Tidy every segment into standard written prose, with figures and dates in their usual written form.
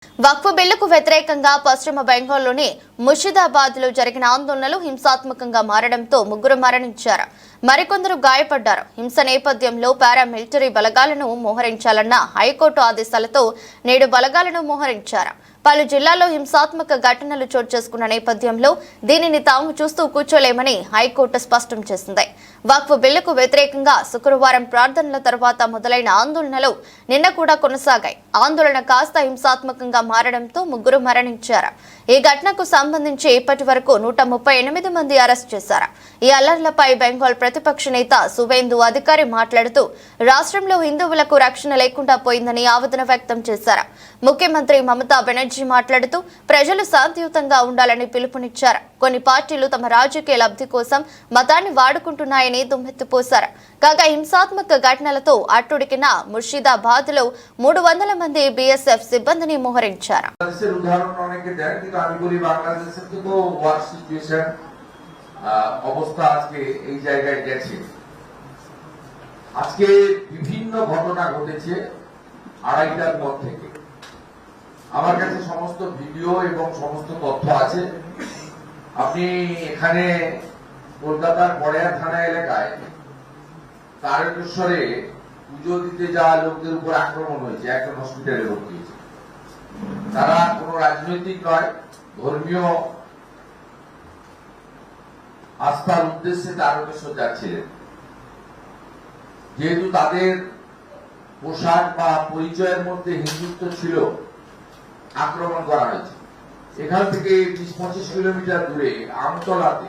వక్ఫ్ బిల్లుకు వ్యతిరేకంగా పశ్చిమ బెంగాల్లోని ముషిదాబాద్లో జరిగిన ఆందోళనలు హింసాత్మకంగా మారడంతో ముగ్గురు మరణించారు. మరికొందరు గాయపడ్డారు. హింస నేపథ్యంలో పారామిలిటరీ బలగాలను మోహరించాలన్న హైకోర్టు ఆదేశాలతో నేడు బలగాలను మోహరించారు. పలు జిల్లాల్లో హింసాత్మక ఘటనలు చోటు చేసుకున్న నేపథ్యంలో దీనిని తాము చూస్తూ కూర్చోలేమని హైకోర్టు స్పష్టం చేసింది. వక్ఫ్ బిల్లుకు వ్యతిరేకంగా శుక్రవారం ప్రార్థనల తర్వాత మొదలైన ఆందోళనలు నిన్న కూడా కొనసాగాయి. ఆందోళన కాస్త హింసాత్మకంగా మారడంతో ముగ్గురు మరణించారు. ఈ ఘటనకు సంబంధించి ఇప్పటి వరకు 138 మంది అరెస్ట్ చేశారు. ఈ అల్లర్లపై బెంగాల్ ప్రతిపక్ష నేత సువేందు అధికారి మాట్లాడుతూ రాష్ట్రంలో హిందువులకు రక్షణ లేకుండా పోయిందని ఆవేదన వ్యక్తం చేశారు. ముఖ్యమంత్రి మమతా బెనర్జీ మాట్లాడుతూ ప్రజలు శాంతియుతంగా ఉండాలని పిలుపునిచ్చారు. కొన్ని పార్టీలు తమ రాజకీయ లబ్ధి కోసం మతాన్ని వాడుకుంటున్నాయని దుమ్మెత్తిపోశారు. కాగా హింసాత్మక ఘటనలతో అట్టుడికిన ముర్షిదాబాద్ లో 300 మంది బీఎస్ఎఫ్ సిబ్బందిని మోహరించారు. অবস্থা আজকে এই জায়গায় গেছে। আজকে বিভিন্ন ঘটনা ঘটেছে 2:30টার পর থেকে। আমার কাছে সমস্ত ভিডিও এবং সমস্ত তথ্য আছে। আপনি এখানে কলকাতার বড়িয়া থানা এলাকায় তারকেশ্বরে পুজো দিতে যাওয়া লোকদের উপর আক্রমণ হয়েছে, একটা হসপিটালে ভর্তি হয়েছে। তারা কোনো রাজনৈতিক নয়, ধর্মীয় আস্থার উদ্দেশ্যে তারকেশ্বর যাচ্ছিলেন। যেহেতু তাদের পোশাক বা পরিচয়ের মধ্যে হিন্দুত্ব ছিল, আক্রমণ করা হয়েছে। এখান থেকে 20-25 কিলোমিটার দূরে আমতলাতে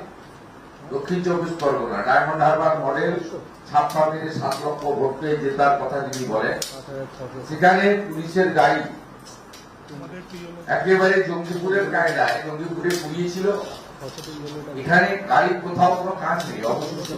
দক্ষিণ 24 পরগনা ডায়মন্ড হারবার মডেল ছাপ্পা মেরে 7 লক্ষ ভোট পেয়ে জেতার কথা যিনি বলেন, সেখানে পুলিশের গাড়ি একেবারে জঙ্গিপুরের কায়দায় জঙ্গিপুরে পুড়িয়েছিল। এখানে গাড়ির কোথাও কোনো কাজ নেই, অবশিষ্ট